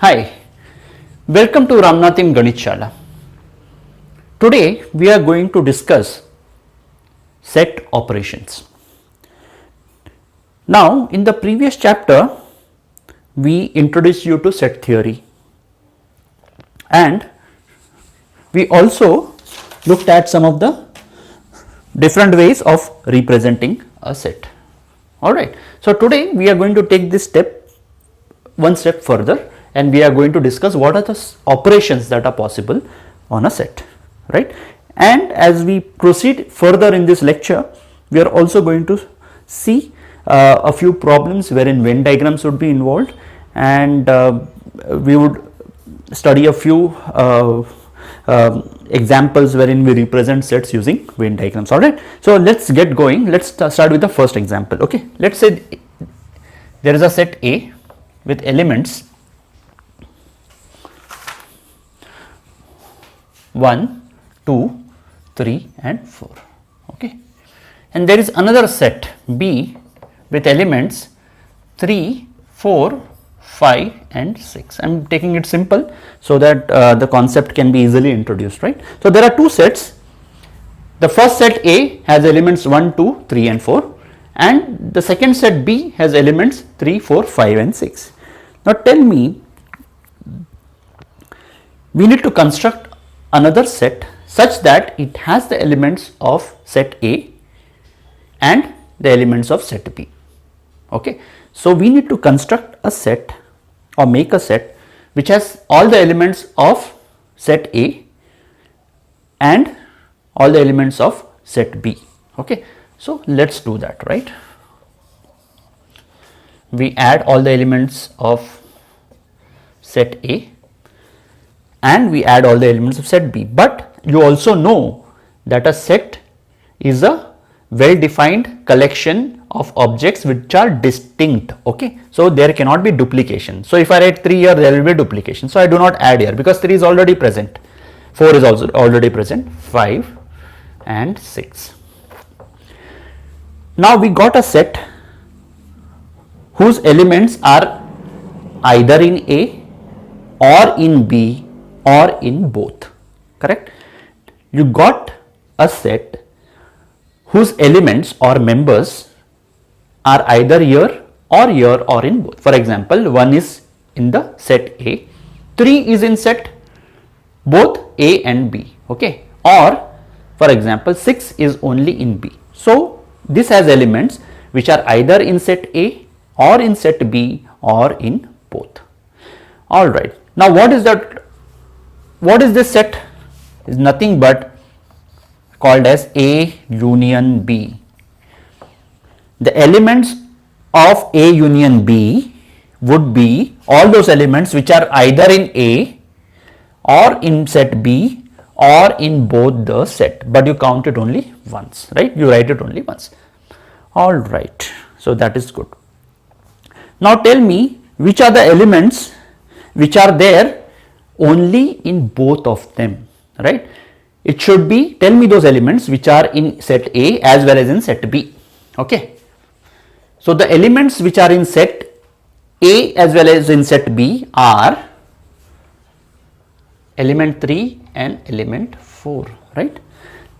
Hi, welcome to Ramnathim Ganit Shala. Today we are going to discuss set operations. Now in the previous chapter we introduced you to set theory and we also looked at some of the different ways of representing a set. Alright, so today we are going to take this step one step further and we are going to discuss what are the operations that are possible on a set, right? And as we proceed further in this lecture, we are also going to see a few problems wherein Venn diagrams would be involved, and we would study a few examples wherein we represent sets using Venn diagrams. All right, so let's get going. Let's start with the first example. Okay, let's say there is a set A with elements 1, 2, 3 and 4, okay, and there is another set B with elements 3, 4, 5 and 6. I am taking it simple so that the concept can be easily introduced, right? So there are two sets. The first set A has elements 1, 2, 3 and 4 and the second set B has elements 3, 4, 5 and 6. Now tell me, we need to construct another set such that it has the elements of set A and the elements of set B. Okay, so we need to construct a set or make a set which has all the elements of set A and all the elements of set B. Okay, so let's do that, right? We add all the elements of set A and we add all the elements of set B, but you also know that a set is a well defined collection of objects which are distinct. Okay, so there cannot be duplication. So if I write 3 here, there will be duplication, so I do not add here because 3 is already present, 4 is also already present, 5 and 6. Now we got a set whose elements are either in A or in B or in both, correct? You got a set whose elements or members are either here or in both. For example, 1 is in the set A, 3 is in set both A and B, okay, or for example 6 is only in B. So this has elements which are either in set A or in set B or in both. All right, now what is that? What is this set? Is nothing but called as A union B. The elements of A union B would be all those elements which are either in A or in set B or in both the set, but you count it only once, right? You write it only once. All right, so that is good. Now tell me which are the elements which are there only in both of them, right? It should be, tell me those elements which are in set A as well as in set B. Okay, so the elements which are in set A as well as in set B are element 3 and element 4, right?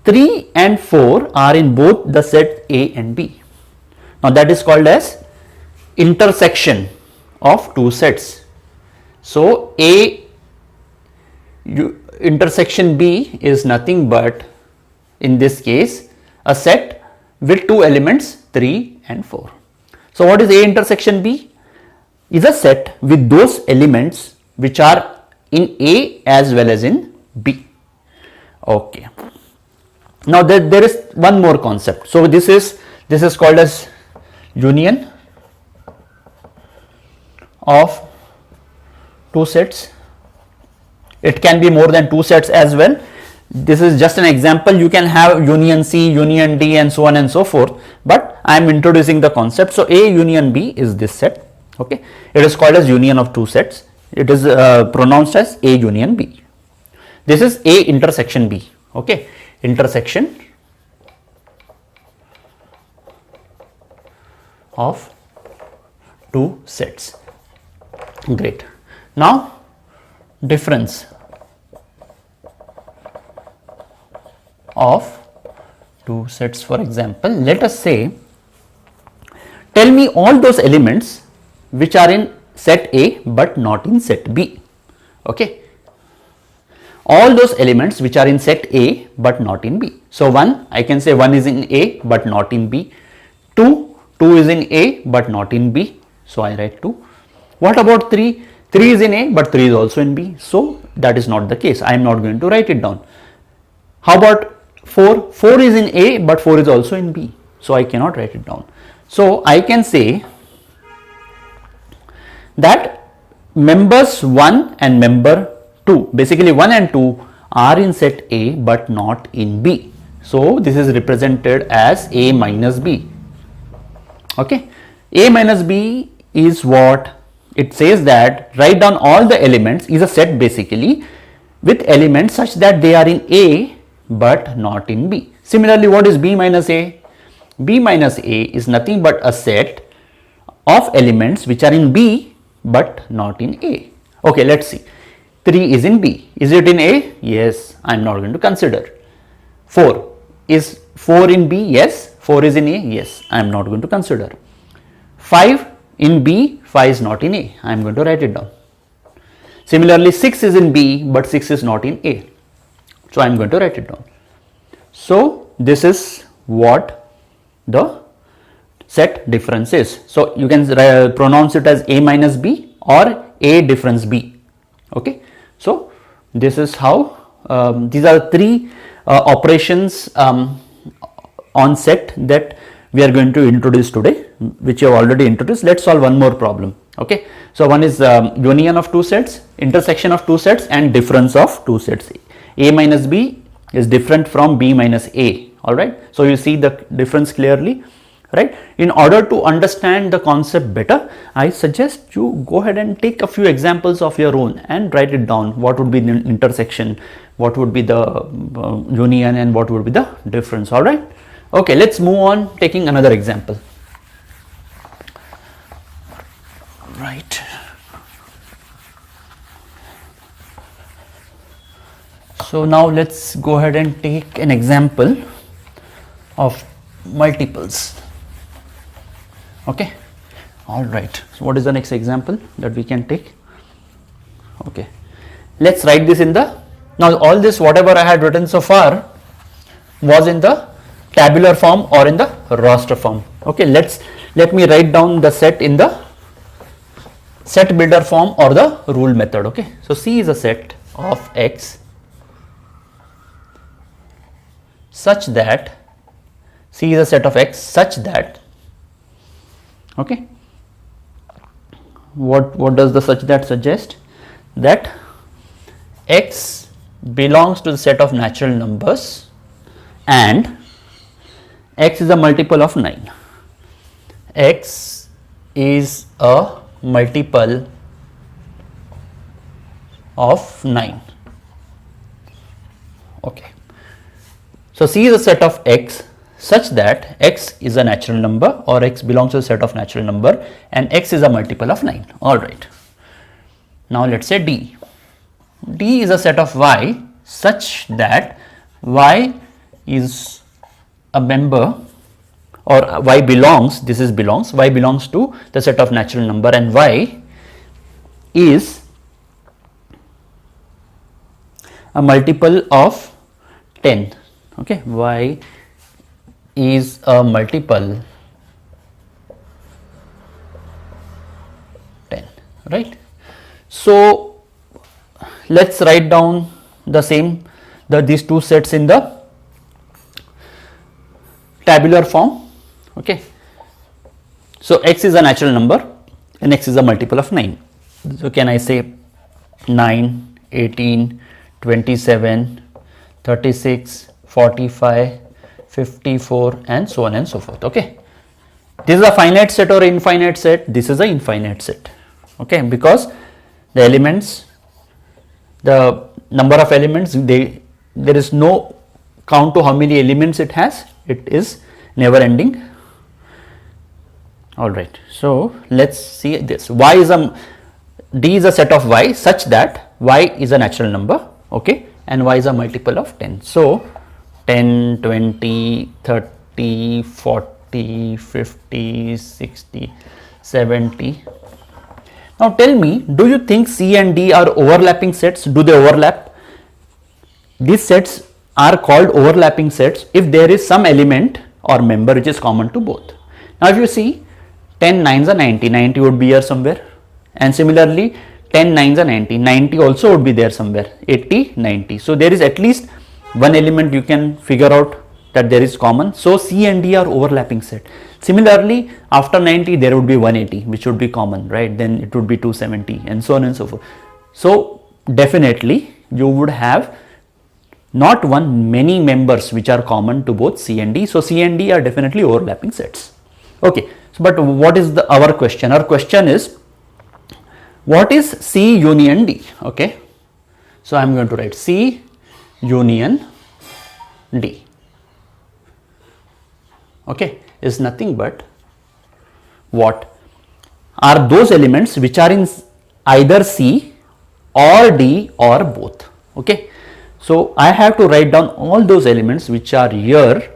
3 and 4 are in both the set A and B. Now that is called as intersection of two sets. So intersection B is nothing but, in this case, a set with two elements 3 and 4. So what is A intersection B? Is a set with those elements which are in A as well as in B. Okay. Now there is one more concept. So this is called as union of two sets. It can be more than two sets as well. This is just an example. You can have union C, union D and so on and so forth, but I am introducing the concept. So A union B is this set. Okay, it is called as union of two sets. It is pronounced as A union B. This is A intersection B. Okay, intersection of two sets. Great. Now difference of two sets. For example, let us say, tell me all those elements which are in set A but not in set B. Okay, all those elements which are in set A but not in B. So 1, I can say 1 is in A but not in B. 2 is in A but not in B. So I write 2. What about 3? 3 is in A but 3 is also in B. So that is not the case. I am not going to write it down. How about 4? 4 is in A but 4 is also in B. So I cannot write it down. So I can say that members 1 and member 2, basically 1 and 2 are in set A but not in B. So this is represented as A minus B. Okay, A minus B is what it says, that write down all the elements, is a set basically with elements such that they are in A but not in B. Similarly, what is B minus A? B minus A is nothing but a set of elements which are in B but not in A. Okay, let's see. 3 is in B. Is it in A? Yes, I am not going to consider. 4 is 4 in B? Yes. 4 is in A? Yes, I am not going to consider. 5 in B, 5 is not in A. I am going to write it down. Similarly, 6 is in B but 6 is not in A. So I am going to write it down. So this is what the set difference is. So you can pronounce it as A minus B or A difference B. Okay. So this is how these are 3 operations on set that we are going to introduce today, which you have already introduced. Let's solve one more problem. Okay. So one is union of two sets, intersection of two sets, and difference of two sets. A minus B is different from B minus A. All right. So you see the difference clearly, right? In order to understand the concept better, I suggest you go ahead and take a few examples of your own and write it down. What would be the intersection, what would be the union, and what would be the difference. All right. Okay, let's move on, taking another example. Right. So now let's go ahead and take an example of multiples. Okay. All right. So what is the next example that we can take? Okay. Let's write this in the, now all this whatever I had written so far was in the tabular form or in the roster form. Okay. Let me write down the set in the set builder form or the rule method. Okay. So C is a set of X such that, C is a set of X such that, okay, what does the such that suggest? That X belongs to the set of natural numbers and X is a multiple of 9. X is a multiple of 9. Okay. So C is a set of X such that X is a natural number or X belongs to a set of natural number and X is a multiple of 9. All right. Now let's say D. D is a set of Y such that Y is a member, or Y belongs, this is belongs, Y belongs to the set of natural number and Y is a multiple of 10. Okay, Y is a multiple 10, right? So let's write down the same, these two sets in the tabular form. Okay, so X is a natural number and X is a multiple of 9. So can I say 9, 18, 27, 36, 45, 54 and so on and so forth. Okay, this is a finite set or infinite set? This is a infinite set. Okay, because the elements, the number of elements, there is no count to how many elements it has. It is never ending. All right. So let's see this. D is a set of Y such that y is a natural number, okay, and y is a multiple of 10. So 10, 20, 30, 40, 50, 60, 70. Now tell me, do you think C and D are overlapping sets? Do they overlap? These sets are called overlapping sets if there is some element or member which is common to both. Now if you see 10 9s are 90, 90 would be here somewhere, and similarly 10 9s are 90, 90 also would be there somewhere, 80, 90. So there is at least one element you can figure out that there is common. So C and D are overlapping set. Similarly, after 90 there would be 180 which would be common, right? Then it would be 270 and so on and so forth. So definitely you would have not one, many members which are common to both C and D. So C and D are definitely overlapping sets. Okay, so but what is our question? Our question is, what is C union D? Okay, so I am going to write C union D. Okay, is nothing but what are those elements which are in either C or D or both. Okay, so I have to write down all those elements which are here,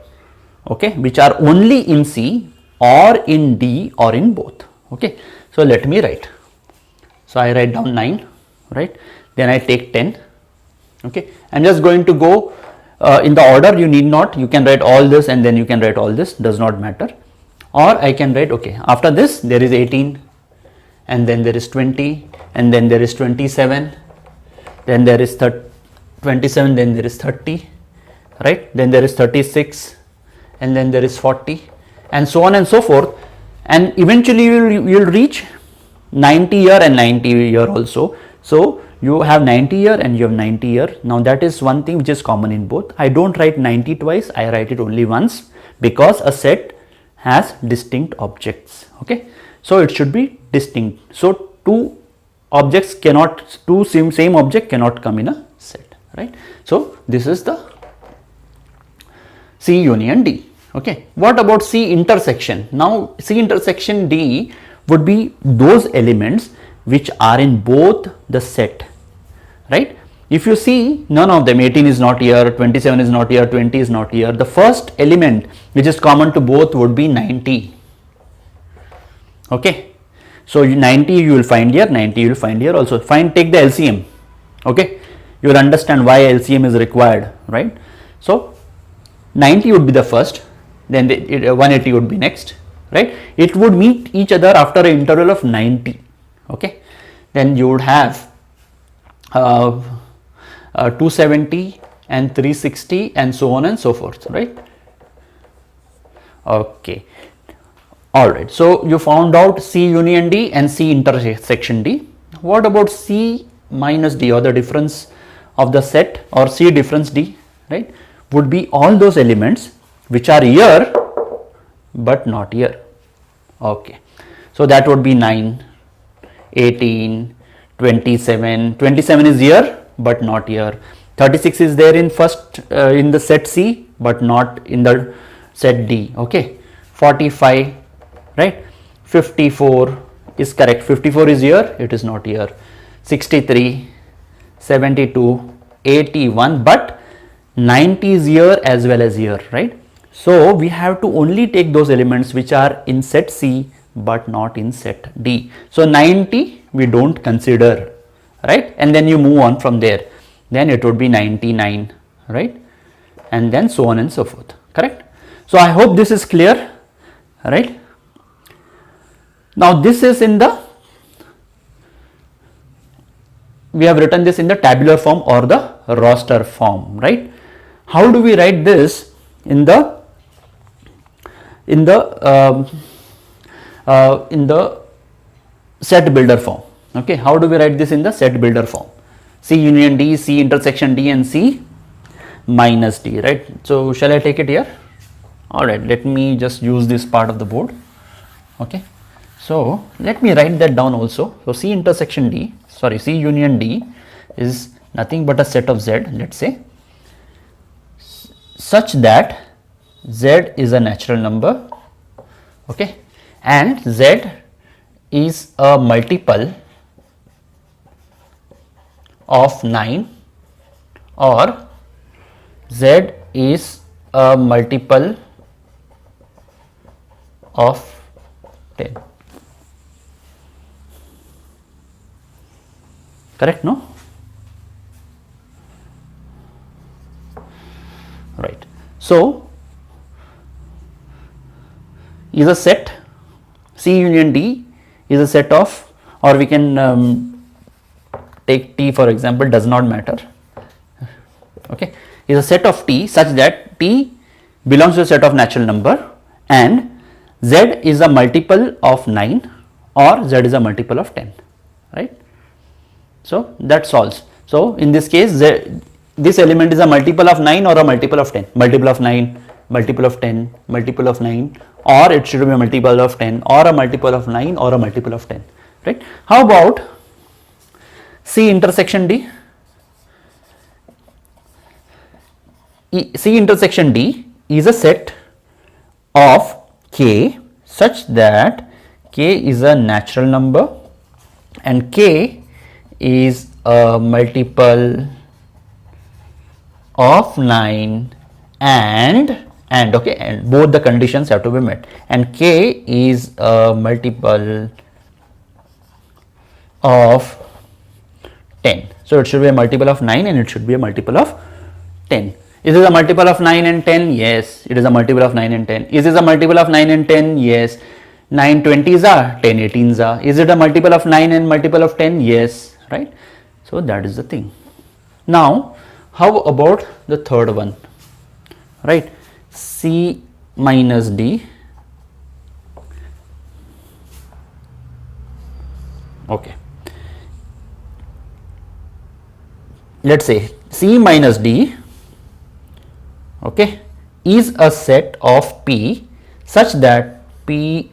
okay, which are only in C or in D or in both. Okay, so let me write. So I write down 9, right? Then I take 10. Okay, I'm just going to go in the order. You need not, you can write all this and then you can write all this, does not matter. Or I can write, okay, after this there is 18 and then there is 20 and then there is 27, then there is 27, then there is 30, right? Then there is 36 and then there is 40 and so on and so forth, and eventually you will reach 90 here and 90 here also. So you have 90 here and you have 90 here. Now that is one thing which is common in both. I don't write 90 twice, I write it only once because a set has distinct objects. Okay, so it should be distinct. So two objects cannot, same object cannot come in a set, right? So this is the C union D. Okay, what about C intersection? Now C intersection D would be those elements which are in both the set, right? If you see, none of them, 18 is not here, 27 is not here, 20 is not here. The first element which is common to both would be 90. Okay, so 90 you will find here, 90 you will find here also. Take the LCM. Okay, you will understand why LCM is required, right? So 90 would be the first, then 180 would be next, right? It would meet each other after an interval of 90. Okay, then you would have 270 and 360 and so on and so forth, right? Okay, all right, so you found out C union D and C intersection D. What about C minus D, or the difference of the set, or C difference D, right? Would be all those elements which are here but not here. Okay, so that would be 9, 18, 27, 27 is here but not here, 36 is there in first in the set C but not in the set D. Okay, 45, right? 54 is correct, 54 is here, it is not here, 63, 72, 81, but 90 is here as well as here, right? So we have to only take those elements which are in set C but not in set D. So 90 we don't consider, right? And then you move on from there, then it would be 99, right? And then so on and so forth, correct? So I hope this is clear, right? Now this is in the, we have written this in the tabular form or the roster form, right? How do we write this in the set builder form? Okay, how do we write this in the set builder form? C union D, C intersection D and C minus D, right? So shall I take it here? All right, let me just use this part of the board. Okay, so let me write that down also. So C intersection D, sorry, C union D is nothing but a set of Z, let's say, such that Z is a natural number, okay, and Z is a multiple of 9 or Z is a multiple of 10. Correct, no? Right. So, is a set C union D is a set of, or we can take T for example, does not matter. Okay, is a set of T such that T belongs to a set of natural number and Z is a multiple of 9 or Z is a multiple of 10, right? So that solves. So in this case, this element is a multiple of 9 or a multiple of 10, multiple of 9, multiple of 10, multiple of 9, or it should be a multiple of 10 or a multiple of 9 or a multiple of 10, right? How about C intersection D? C intersection D is a set of K such that K is a natural number and K is a multiple of 9 and both the conditions have to be met, and K is a multiple of 10. So it should be a multiple of 9 and it should be a multiple of 10. Is this a multiple of 9 and 10? Yes, it is a multiple of 9 and 10. Is this a multiple of 9 and 10? Yes. 9 20s are, 10 18s are. Is it a multiple of 9 and multiple of 10? Yes, right? So that is the thing. Now, how about the third one, right? C minus D. Okay. Let's say C minus D, okay, is a set of P such that P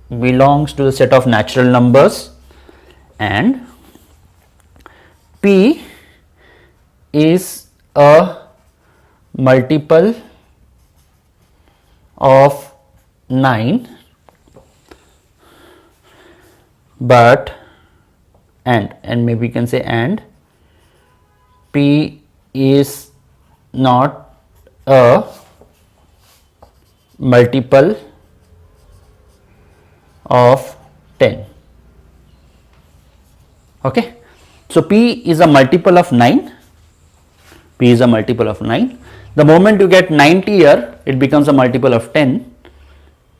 belongs to the set of natural numbers and P is a multiple of 9 but and maybe you can say and P is not a multiple of 10. Okay, so P is a multiple of 9. P is a multiple of 9. The moment you get 90 here, it becomes a multiple of 10.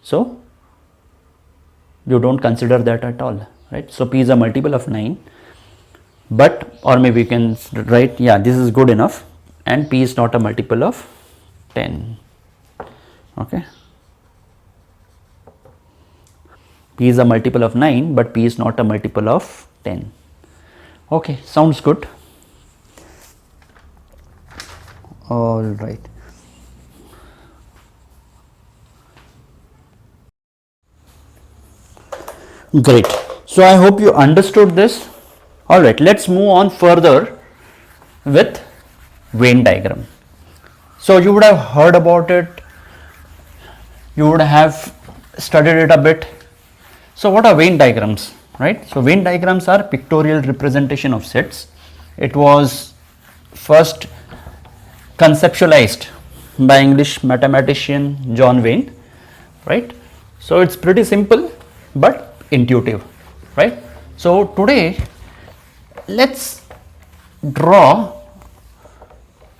So you don't consider that at all, right? So P is a multiple of 9, but, or maybe you can write, yeah, this is good enough, and P is not a multiple of 10. Okay, P is a multiple of 9, but P is not a multiple of 10. Okay, sounds good. All right. Great. So I hope you understood this. All right, let's move on further with Venn diagram. So you would have heard about it, you would have studied it a bit. So what are Venn diagrams, right? So Venn diagrams are pictorial representation of sets. It was first conceptualized by English mathematician John Venn, right? So it's pretty simple but intuitive, right? So today let's draw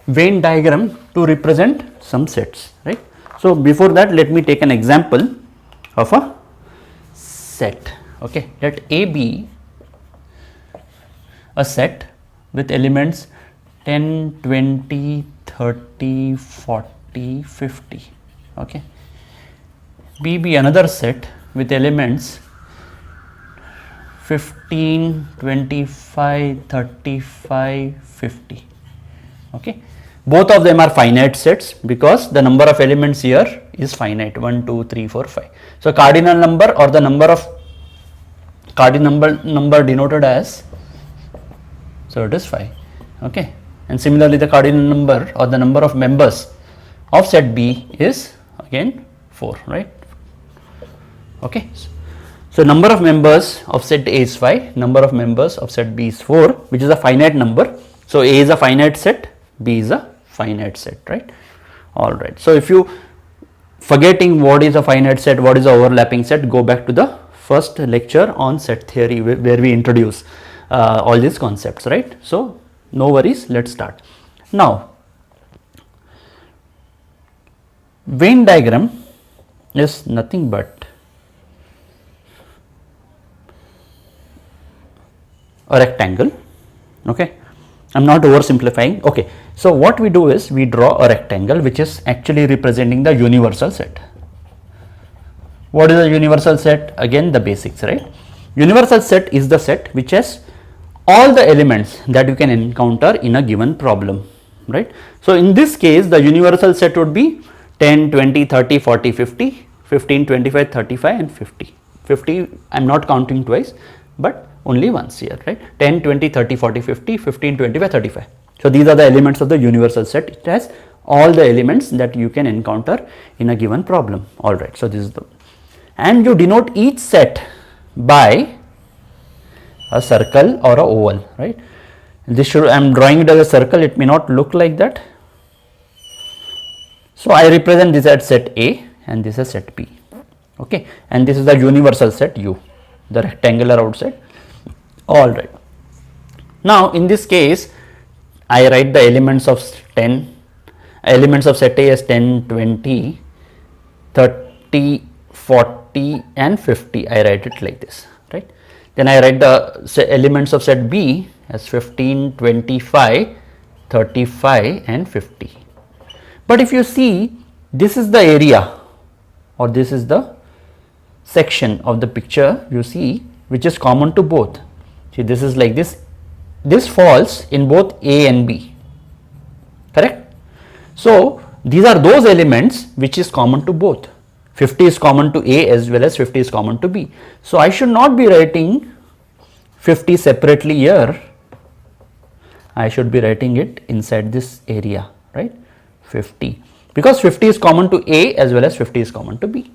Venn diagram to represent some sets, right? So before that, let me take an example of a set. Okay, let A be a set with elements 10, 20, 30, 40, 50. Okay, B be another set with elements 15, 25, 35, 50. Okay, both of them are finite sets because the number of elements here is finite, 1, 2, 3, 4, 5. So cardinal number or the number of cardinal number denoted as, so it is 5. Okay, and similarly the cardinal number or the number of members of set B is again 4, right? Okay, So number of members of set A is 5, number of members of set B is 4, which is a finite number. So A is a finite set, B is a finite set, right? All right. So if you forgetting what is a finite set, what is a overlapping set, go back to the first lecture on set theory where we introduce all these concepts, right? So no worries, let's start. Now, Venn diagram is nothing but a rectangle. Okay, I'm not oversimplifying. Okay, so what we do is we draw a rectangle which is actually representing the universal set. What is a universal set? Again, the basics, right? Universal set is the set which has all the elements that you can encounter in a given problem, right? So in this case, the universal set would be 10, 20, 30, 40, 50, 15, 25, 35 and 50. 50 I'm not counting twice, but only once here, right? 10, 20, 30, 40, 50, 15, 25, 35. So these are the elements of the universal set. It has all the elements that you can encounter in a given problem. All right. So this is the, and you denote each set by a circle or a oval, right? This should, I am drawing it as a circle. It may not look like that. So I represent this as set A and this is set B. Okay, and this is the universal set U, the rectangular outside. All right. Now in this case, I write the elements of 10, elements of set A as 10, 20, 30, 40 and 50. I write it like this, right? Then I write the elements of set B as 15, 25, 35 and 50. But if you see, this is the area or this is the section of the picture you see which is common to both. See, this is like this. This falls in both A and B, correct? So these are those elements which is common to both. 50 is common to A as well as 50 is common to B. So I should not be writing 50 separately here. I should be writing it inside this area, right? 50, because 50 is common to A as well as 50 is common to B.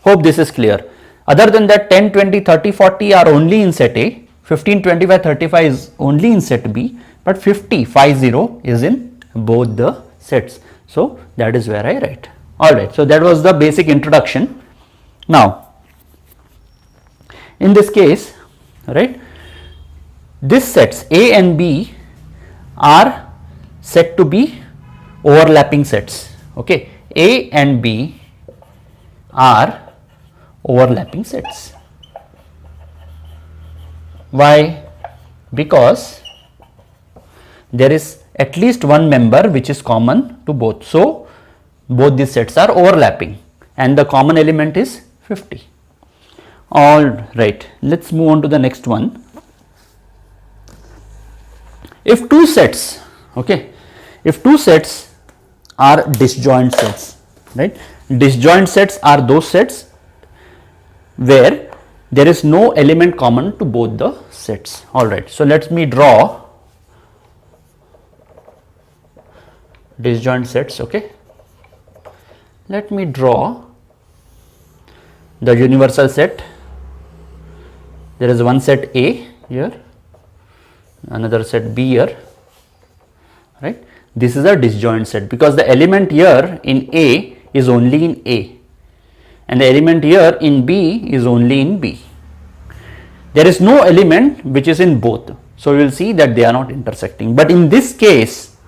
Hope this is clear. Other than that, 10, 20, 30, 40 are only in set A. 15, 25, 35 is only in set B, but 50, 50 is in both the sets. So that is where I write. All right. So that was the basic introduction. Now, in this case, right, these sets A and B are said to be overlapping sets. Okay, A and B are overlapping sets. Why? Because there is at least one member which is common to both. So both these sets are overlapping and the common element is 50. All right, let's move on to the next one. If two sets, okay, if two sets are disjoint sets, right? Disjoint sets are those sets where there is no element common to both the sets. All right. So let me draw disjoint sets. Okay. Let me draw the universal set. There is one set A here, another set B here, right? This is a disjoint set because the element here in A is only in A and the element here in B is only in B. There is no element which is in both. So we will see that they are not intersecting. But in this case,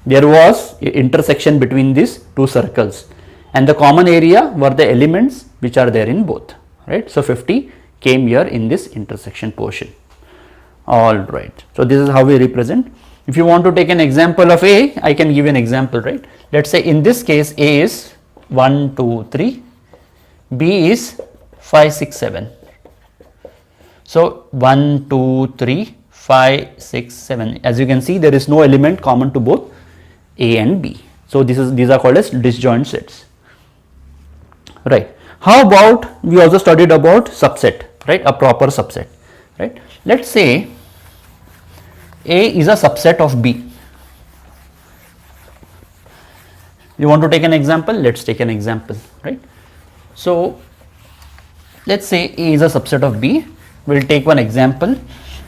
there was intersection between these two circles and the common area were the elements which are there in both, right? So 50 came here in this intersection portion. All right. So this is how we represent. If you want to take an example of A, I can give an example, right? Let's say in this case, A is 1, 2, 3. B is 5, 6, 7. So 1, 2, 3, 5, 6, 7. As you can see, there is no element common to both A and B. So these are called as disjoint sets. Right. How about we also studied about subset, right? A proper subset, right? Let's say A is a subset of B. You want to take an example? Let's take an example, right? So let's say A is a subset of B. We'll take one example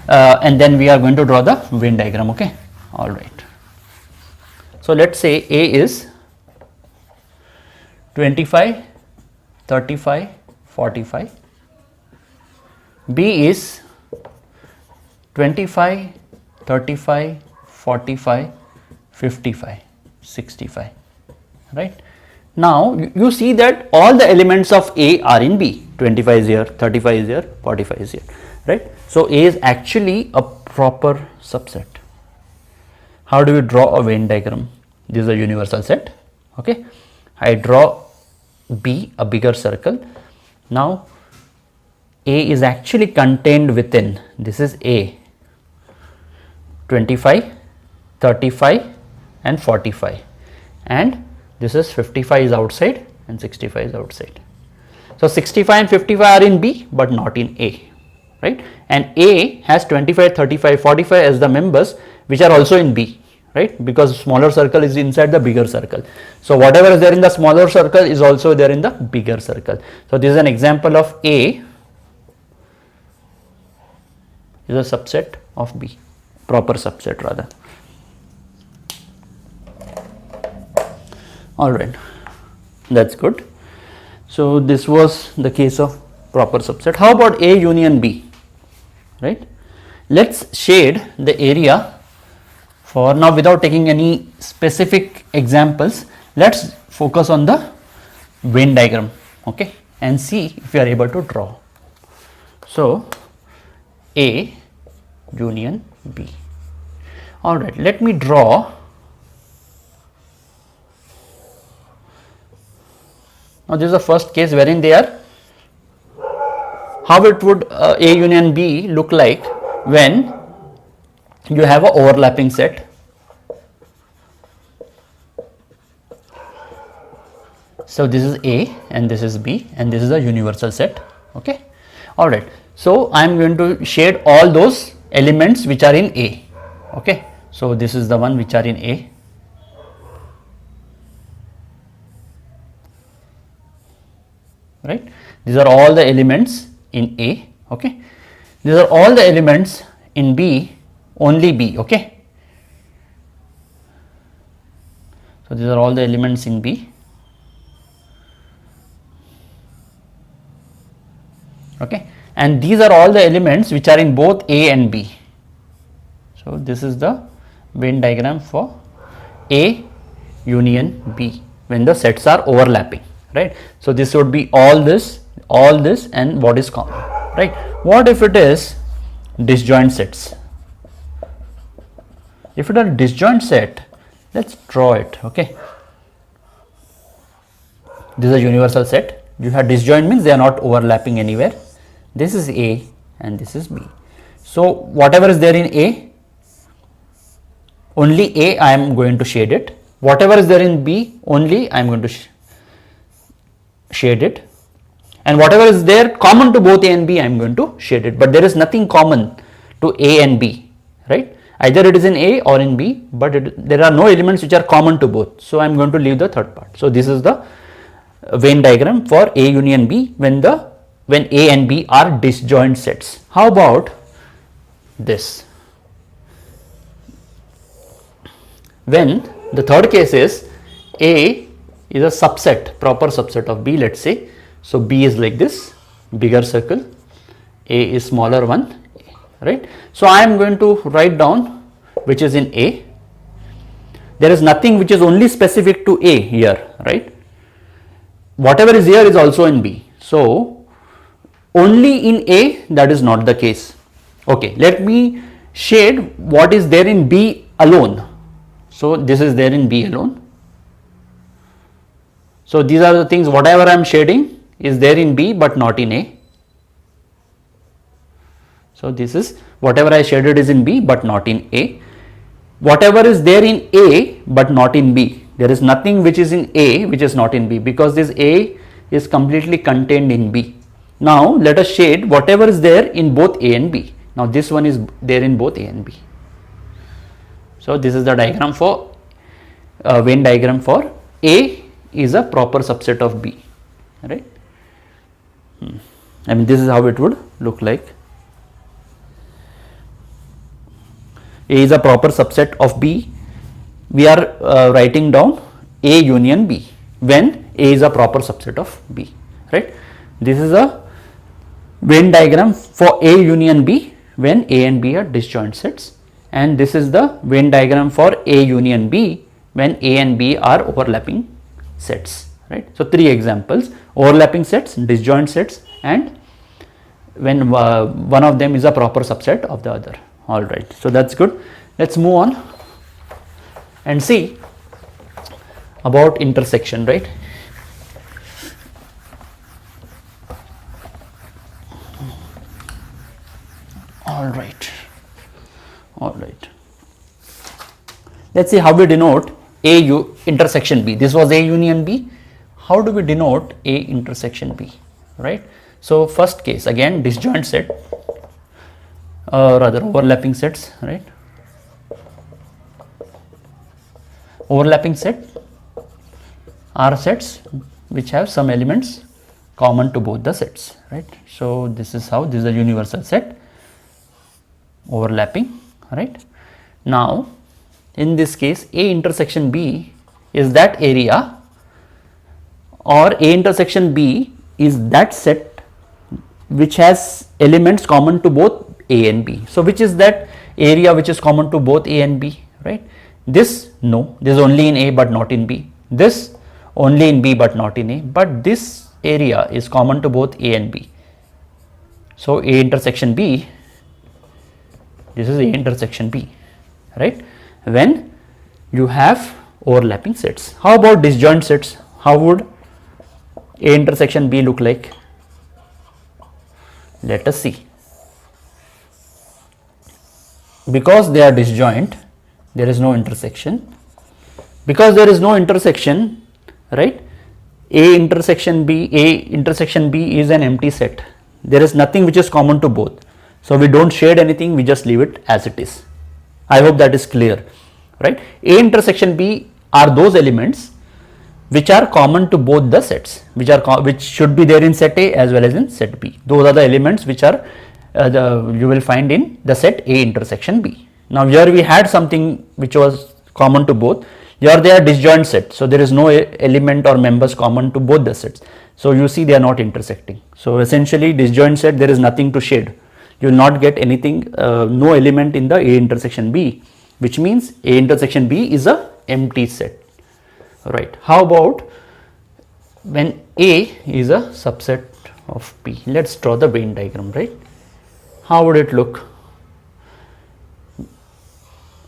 and then we are going to draw the Venn diagram. Okay, all right. So let's say A is 25, 35, 45. B is 25, 35, 45, 55, 65, right? Now you see that all the elements of A are in B. 25 is here, 35 is here, 45 is here, right? So A is actually a proper subset. How do we draw a Venn diagram? This is a universal set. Okay, I draw B, a bigger circle. Now A is actually contained within, this is A, 25, 35 and 45, and this is 55 is outside and 65 is outside. So 65 and 55 are in B but not in A, right? And A has 25, 35, 45 as the members which are also in B, right? Because smaller circle is inside the bigger circle. So whatever is there in the smaller circle is also there in the bigger circle. So this is an example of A is a subset of B, proper subset rather. Alright, that's good. So this was the case of proper subset. How about A union B, right? Let's shade the area for now without taking any specific examples. Let's focus on the Venn diagram, okay, and see if we are able to draw. So A union B. Alright, let me draw. Now this is the first case wherein they are, how it would A union B look like when you have an overlapping set. So this is A and this is B and this is a universal set. Okay, all right. So I am going to shade all those elements which are in A. Okay, so this is the one which are in A. Right, these are all the elements in A. Okay, these are all the elements in B, only B. Okay, so these are all the elements in B. Okay, and these are all the elements which are in both A and B. So this is the Venn diagram for A union B when the sets are overlapping, right? So this would be all this and what is common, right? What if it is disjoint sets? If it is a disjoint set, let's draw it. Okay, this is a universal set. You have disjoint means they are not overlapping anywhere. This is A and this is B. So whatever is there in A, only A I am going to shade it. Whatever is there in B, only I am going to shade it, and whatever is there common to both A and B I am going to shade it, but there is nothing common to A and B, right? Either it is in A or in B, but there are no elements which are common to both, so I am going to leave the third part. So this is the Venn diagram for A union B when A and B are disjoint sets. How about this? When the third case is A is a subset, proper subset of B, let's say. So B is like this, bigger circle, A is smaller one, right? So I am going to write down which is in A. There is nothing which is only specific to A here, right? Whatever is here is also in B. So only in A, that is not the case. Okay, let me shade what is there in B alone. So this is there in B alone. So these are the things, whatever I am shading is there in B but not in A. So this is whatever I shaded is in B but not in A. Whatever is there in A but not in B. There is nothing which is in A which is not in B, because this A is completely contained in B. Now let us shade whatever is there in both A and B. Now this one is there in both A and B. So this is the diagram for Venn diagram for A is a proper subset of B, right? I mean, this is how it would look like. A is a proper subset of B. We are writing down A union B when A is a proper subset of B, right? This is a Venn diagram for A union B when A and B are disjoint sets, and this is the Venn diagram for A union B when A and B are overlapping sets, right? So, 3 examples: overlapping sets, disjoint sets, and when one of them is a proper subset of the other. All right, so that's good. Let's move on and see about intersection, right? All right. Let's see how we denote intersection B. This was A union B. How do we denote A intersection B, right? So, first case, again disjoint set, rather overlapping sets, right? Overlapping set are sets which have some elements common to both the sets, right? So, this is how, this is a universal set, overlapping, right? Now, in this case, A intersection B is that area, or A intersection B is that set which has elements common to both A and B. So, which is that area which is common to both A and B, right? This, no, this is only in A but not in B. This only in B but not in A, but this area is common to both A and B. So, A intersection B, this is A intersection B, right? When you have overlapping sets. How about disjoint sets? How would A intersection B look like? Let us see. Because they are disjoint, there is no intersection. Because there is no intersection, right? A intersection B is an empty set. There is nothing which is common to both. So, we don't shade anything, we just leave it as it is. I hope that is clear, right? A intersection B are those elements which are common to both the sets, which should be there in set A as well as in set B. Those are the elements which are you will find in the set A intersection B. Now, here we had something which was common to both. Here they are disjoint sets, so there is no element or members common to both the sets. So, you see they are not intersecting. So, essentially disjoint set, there is nothing to shade. You will not get anything, no element in the A intersection B, which means A intersection B is a empty set, right? How about when A is a subset of B? Let's draw the Venn diagram, right? How would it look?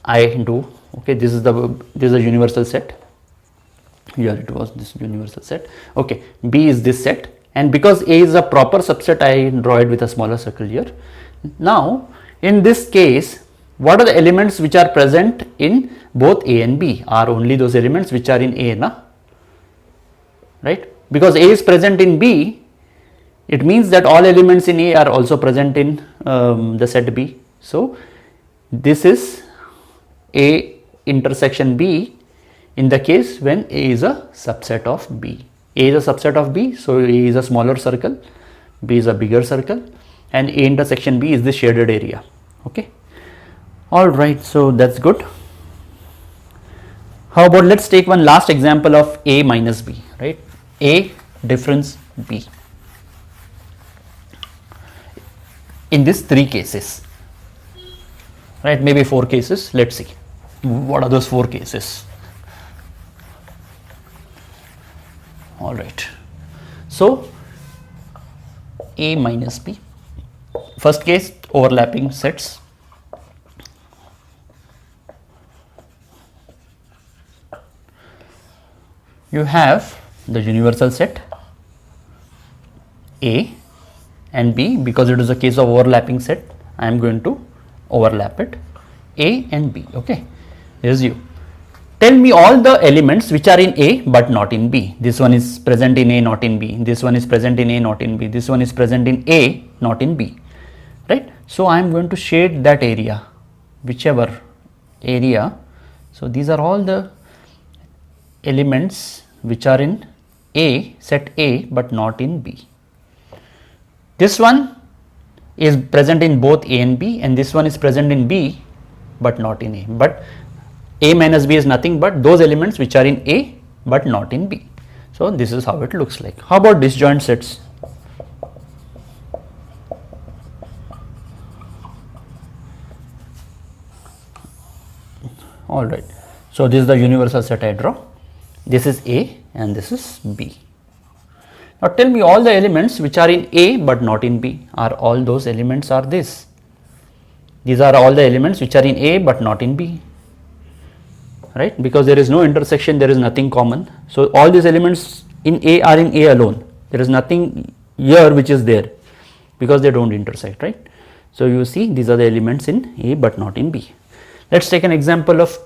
Okay, this is a universal set. Here it was this universal set. Okay, B is this set, and because A is a proper subset, I draw it with a smaller circle here. Now, in this case, what are the elements which are present in both A and B? Are only those elements which are in A, na? Right? Because A is present in B, it means that all elements in A are also present in the set B. So, this is A intersection B in the case when A is a subset of B. A is a subset of B, so A is a smaller circle, B is a bigger circle, and A intersection B is the shaded area. Okay. All right, so that's good. How about, let's take one last example of A minus B, right? A difference B. In these 3 cases, right? Maybe 4 cases. Let's see. What are those 4 cases? All right. So, A minus B. First case, overlapping sets. You have the universal set A and B. Because it is a case of overlapping set, I am going to overlap it, A and B. Okay, here's you. Tell me all the elements which are in A but not in B. This one is present in A, not in B. This one is present in A, not in B. This one is present in A, not in B. Right? So, I am going to shade that area, whichever area. So, these are all the elements which are in A, set A but not in B. This one is present in both A and B, and this one is present in B but not in A. But A minus B is nothing but those elements which are in A but not in B. So this is how it looks like. How about disjoint sets? All right. So this is the universal set I draw. This is A and this is B. Now tell me all the elements which are in A but not in B. Are all those elements are this? These are all the elements which are in A but not in B, right? Because there is no intersection, there is nothing common. So all these elements in A are in A alone. There is nothing here which is there because they don't intersect, right? So you see these are the elements in A but not in B. Let's take an example of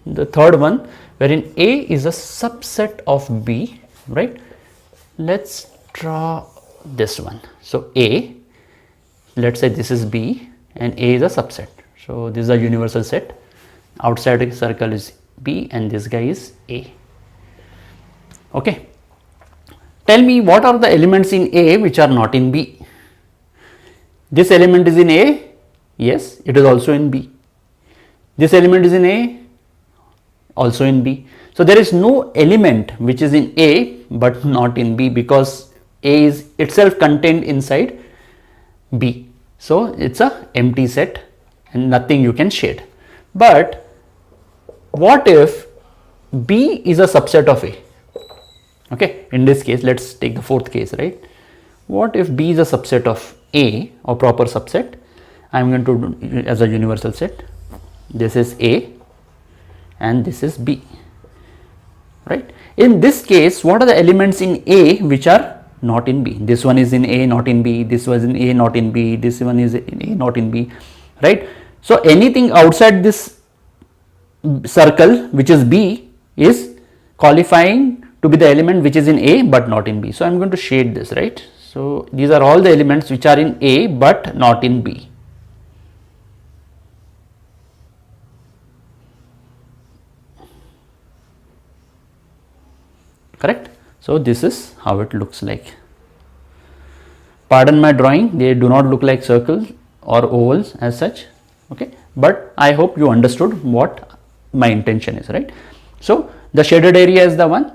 the third one, wherein A is a subset of B, right? Let's draw this one. So A, let's say this is B and A is a subset. So this is a universal set. Outside the circle is B and this guy is A. Okay. Tell me what are the elements in A which are not in B. This element is in A. Yes, it is also in B. This element is in A, also in B. So there is no element which is in A but not in B because A is itself contained inside B. So it's a empty set and nothing you can shade. But what if B is a subset of A? Okay, in this case, let's take the fourth case, right? What if B is a subset of A or proper subset? I am going to do as a universal set. This is A and this is B, right? In this case, what are the elements in A which are not in B? This one is in A, not in B. This was in A, not in B. This one is in A, not in B, right? So anything outside this circle which is B is qualifying to be the element which is in A but not in B. So I am going to shade this, right? So these are all the elements which are in A but not in B. Correct? So this is how it looks like. Pardon my drawing, they do not look like circles or ovals as such, okay, but I hope you understood what my intention is, right? So the shaded area is the one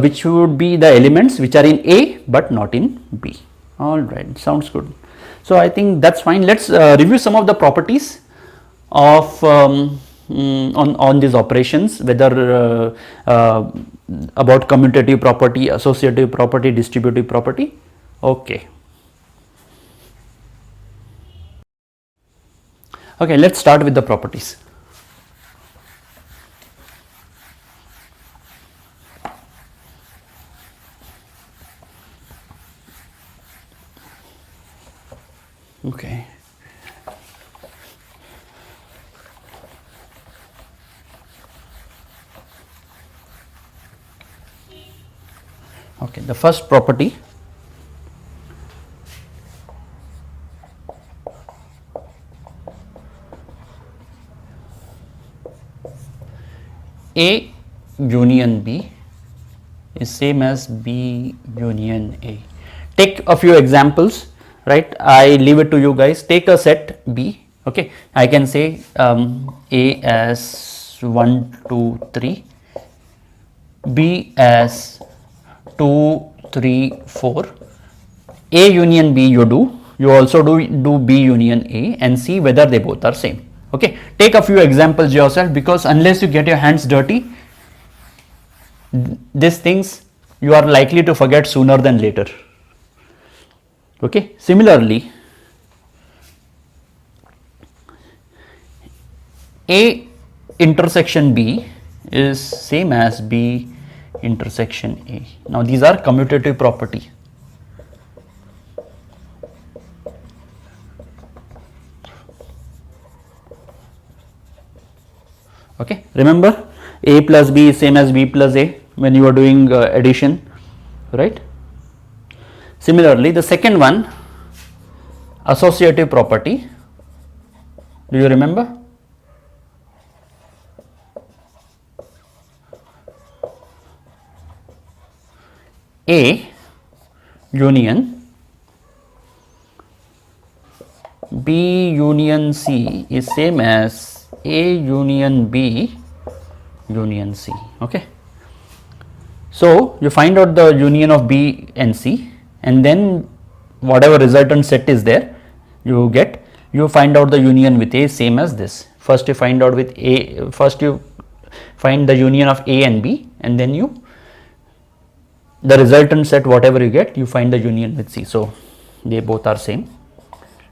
which would be the elements which are in A but not in B. All right, sounds good. So I think that's fine. Let's review some of the properties of on these operations, whether about commutative property, associative property, distributive property. Okay. Okay, let's start with the properties. Okay. Okay, the first property, A union B is same as B union A. Take a few examples, right? I leave it to you guys. Take a set B, okay? I can say A as 1, 2, 3, B as 2, 3, 4. A union B you do. You also do B union A and see whether they both are same. Okay, take a few examples yourself, because unless you get your hands dirty, these things you are likely to forget sooner than later. Okay, similarly, A intersection B is same as B intersection A. Now these are commutative property. Okay, remember A plus B is same as B plus A when you are doing addition, right? Similarly, the second one, associative property, do you remember? A union B union C is same as A union B union C. Okay. So you find out the union of B and C, and then whatever resultant set is there, you find out the union with A same as this. First you find out with A, first you find the union of A and B, and then the resultant set whatever you get, you find the union with C. So they both are same.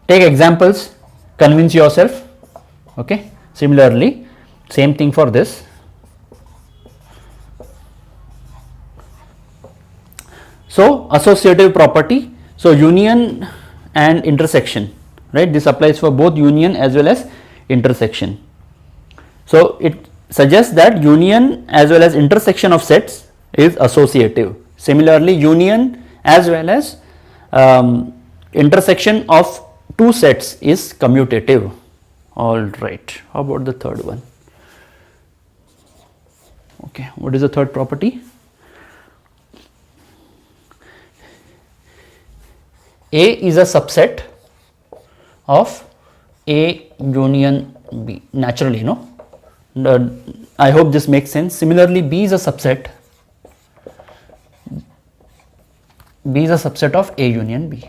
Take examples, convince yourself. Okay. Similarly, same thing for this. So associative property, so union and intersection, right? This applies for both union as well as intersection. So it suggests that union as well as intersection of sets is associative. Similarly, union as well as intersection of two sets is commutative. All right. How about the third one? Okay. What is the third property? A is a subset of A union B. Naturally, no? I hope this makes sense. Similarly, B is a subset. B is a subset of A union B.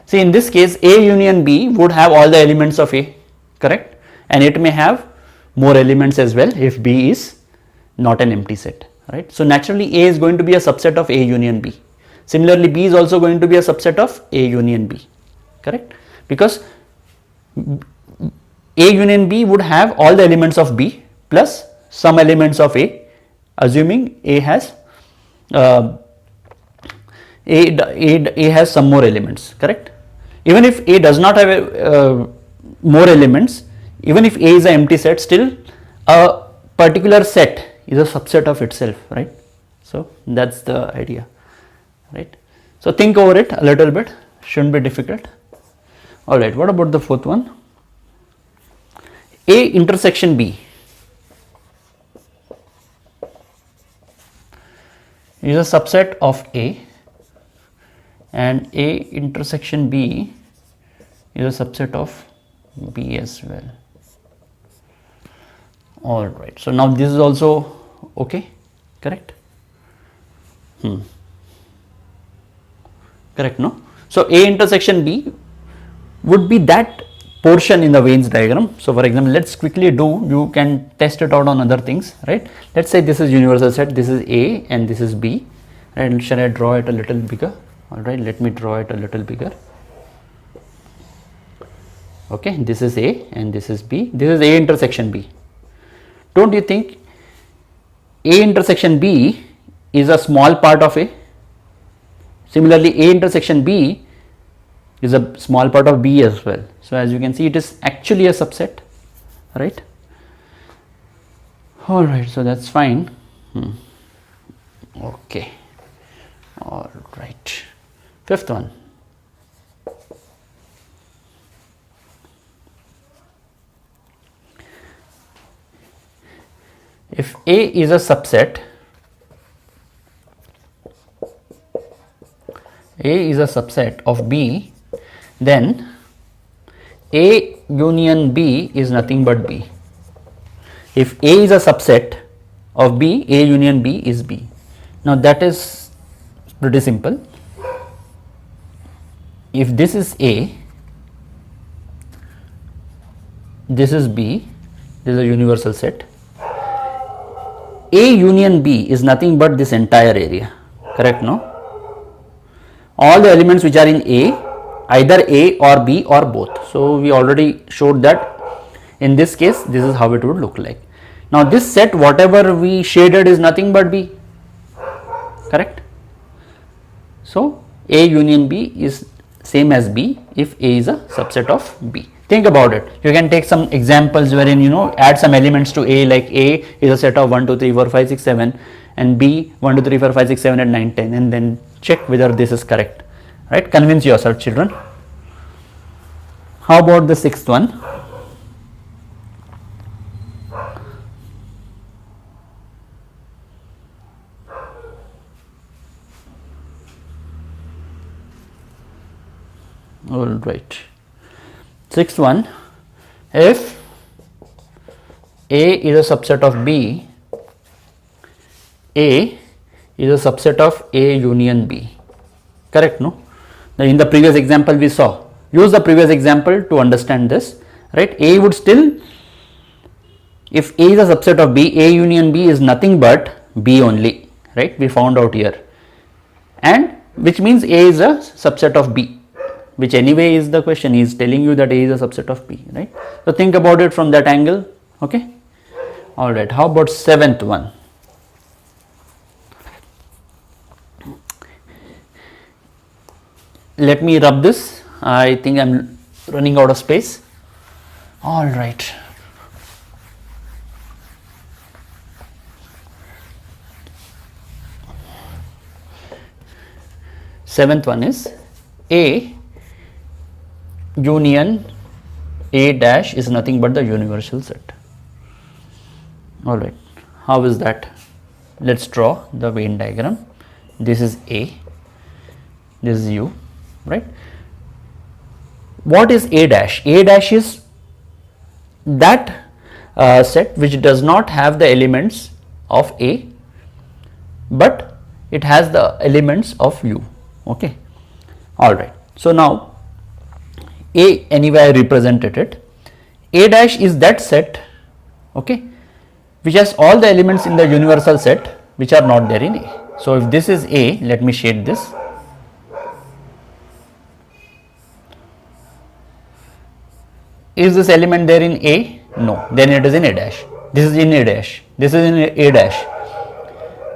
See, in this case, A union B would have all the elements of A, correct? And it may have more elements as well if B is not an empty set, right? So naturally, A is going to be a subset of A union B. Similarly, B is also going to be a subset of A union B, correct? Because A union B would have all the elements of B plus some elements of A, assuming A has A has some more elements, correct? Even if A does not have more elements, even if A is an empty set, still a particular set is a subset of itself, right? So that's the idea, right? So think over it a little bit, shouldn't be difficult. All right, what about the fourth one? A intersection B is a subset of A, and A intersection B is a subset of B as well. All right, so now this is also okay, correct? Correct, no? So A intersection B would be that portion in the Venn diagram. So for example, let's quickly do, you can test it out on other things, right? Let's say this is universal set, this is A and this is B, and shall I draw it a little bigger? All right, let me draw it a little bigger. Okay, this is A and this is B, this is A intersection B. Don't you think A intersection B is a small part of A? Similarly, A intersection B is a small part of B as well. So as you can see, it is actually a subset, right? All right, so that's fine. Okay. All right. Fifth one. If A is a subset, of B, then A union B is nothing but B. If A is a subset of B, A union B is B. Now that is pretty simple. If this is A, this is B, this is a universal set. A union B is nothing but this entire area, correct, no? All the elements which are in A, either A or B or both. So we already showed that in this case, this is how it would look like. Now this set, whatever we shaded, is nothing but B, correct? So A union B is same as B if A is a subset of B. Think about it. You can take some examples wherein add some elements to A, like A is a set of 1, 2, 3, 4, 5, 6, 7, and B 1, 2, 3, 4, 5, 6, 7, and 9, 10, and then check whether this is correct, right? Convince yourself, children. How about the sixth one? All Sixth one, if A is a subset of B, A is a subset of A union B. Correct, no? Now in the previous example we saw, use the previous example to understand this, right? A would still, if A is a subset of B, A union B is nothing but B only, right? We found out here, and which means A is a subset of B, which anyway is the question. He is telling you that A is a subset of B, right? So think about it from that angle. Okay. All right. How about seventh one? Let me rub this. I think I am running out of space. All right. Seventh one is A union A dash is nothing but the universal set. All right. How is that? Let's draw the Venn diagram. This is A. This is U. Right? What is A dash? A dash is that set which does not have the elements of A, but it has the elements of U. Okay. All right. So now A, anyway I represented it. A dash is that set, okay, which has all the elements in the universal set which are not there in A. So if this is A, let me shade this. Is this element there in A? No. Then it is in A dash. This is in A dash. This is in A dash.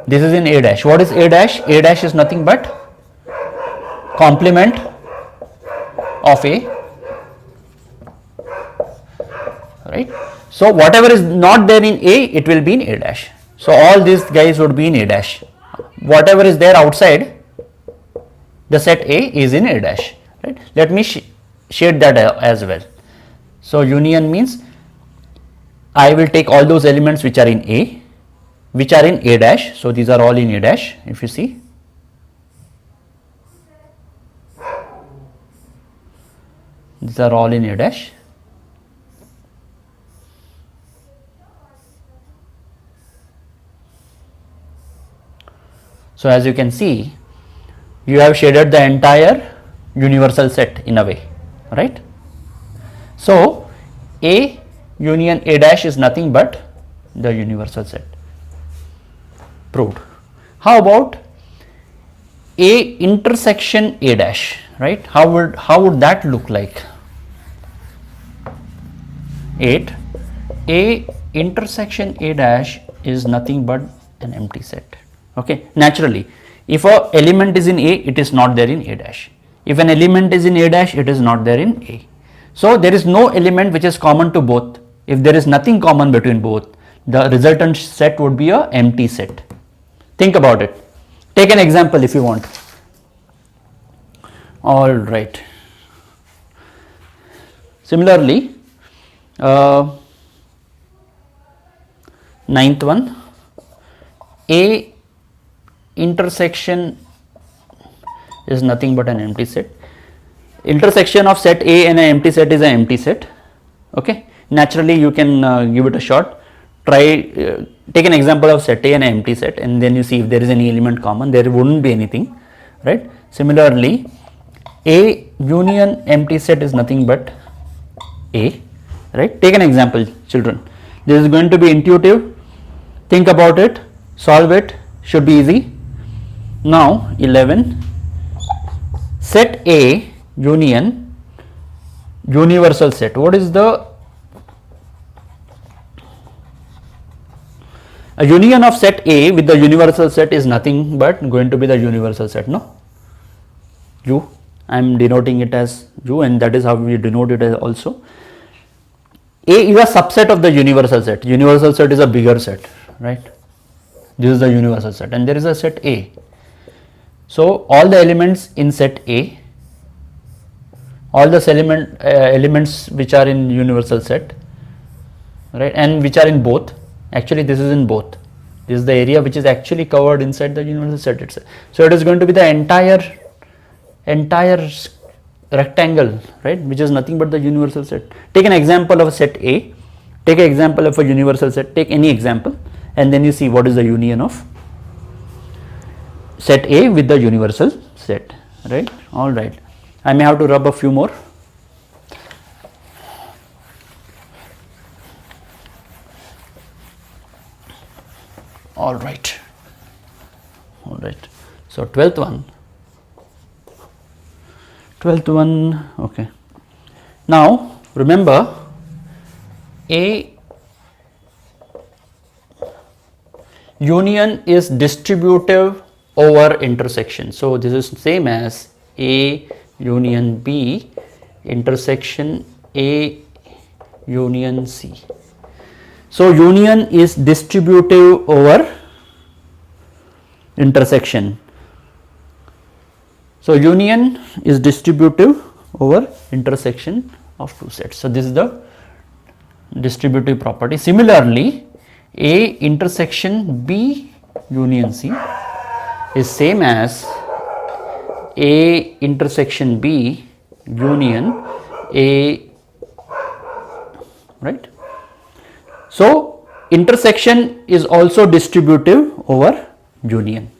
This is in A dash. What is A dash? A dash is nothing but complement of A. Right. So whatever is not there in A, it will be in A dash. So all these guys would be in A dash. Whatever is there outside the set A is in A dash. Right. Let me shade that as well. So union means I will take all those elements which are in A, which are in A dash. So these are all in A dash, if you see. These are all in A dash. So as you can see, you have shaded the entire universal set in a way, right? So A union A dash is nothing but the universal set. Proved. How about A intersection A dash, right? How would that look like? 8. A intersection A dash is nothing but an empty set. Okay, naturally, if a element is in A, it is not there in A dash. If an element is in A dash, it is not there in A. So there is no element which is common to both. If there is nothing common between both, the resultant set would be a empty set. Think about it. Take an example if you want. All right. Similarly, ninth one, A intersection is nothing but an empty set. Intersection of set A and an empty set is an empty set. Okay. Naturally, you can give it a shot. Try take an example of set A and an empty set, and then you see if there is any element common. There wouldn't be anything, right? Similarly, A union empty set is nothing but A, right? Take an example, children. This is going to be intuitive. Think about it, solve it, should be easy. Now 11, set A union universal set. What is the a union of set A with the universal set is nothing but going to be the universal set, no? U, I am denoting it as U, and that is how we denote it as also. A is a subset of the universal set. Universal set is a bigger set, right? This is the universal set, and there is a set A. So all the elements in set A, all the elements which are in universal set, right, and which are in both. Actually, this is in both. This is the area which is actually covered inside the universal set itself. So it is going to be the entire rectangle, right, which is nothing but the universal set. Take an example of a set A, take an example of a universal set, take any example, and then you see what is the union of set A with the universal set, right. All right, I may have to rub a few more. All right, all right. So 12th one, okay. Now remember, A union is distributive over intersection. So this is same as A union B intersection A union C. So union is distributive over intersection. So union is distributive over intersection of two sets. So this is the distributive property. Similarly, A intersection B union C is same as A intersection B union A, right. So intersection is also distributive over union,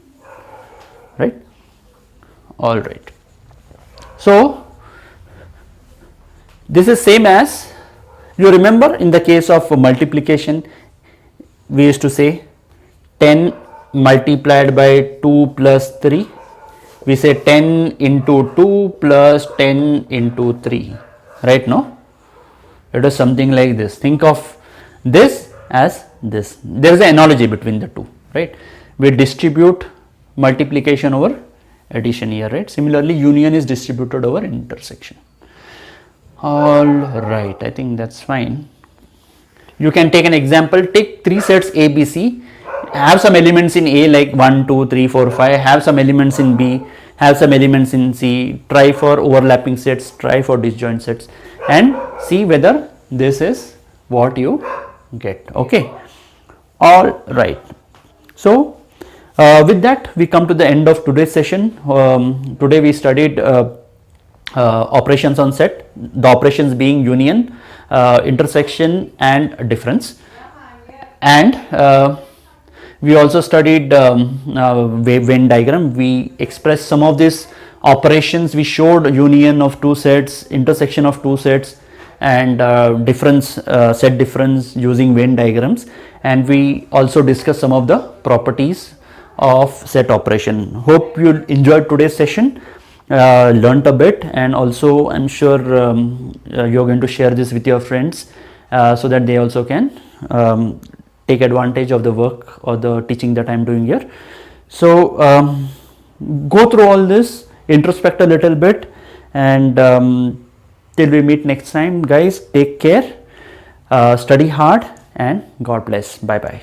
right. All right. So this is same as, you remember in the case of multiplication, we used to say 10 multiplied by 2 plus 3, we say 10 into 2 plus 10 into 3, right. No, it is something like this. Think of this as this. There is an analogy between the two, right. We distribute multiplication over addition here, right. Similarly, union is distributed over intersection. All right, I think that's fine. You can take an example, take 3 sets A, B, C, have some elements in A like 1, 2, 3, 4, 5, have some elements in B, have some elements in C, try for overlapping sets, try for disjoint sets, and see whether this is what you get, okay. All right. So with that we come to the end of today's session. Today we studied operations on set, the operations being union, intersection and difference, and we also studied Venn diagram. We expressed some of these operations. We showed union of two sets, intersection of two sets, and difference, set difference using Venn diagrams, and we also discussed some of the properties of set operation. Hope you enjoyed today's session, learnt a bit, and also I'm sure you're going to share this with your friends so that they also can take advantage of the work or the teaching that I'm doing here. So go through all this, introspect a little bit, and till we meet next time, guys, take care, study hard, and God bless. Bye bye.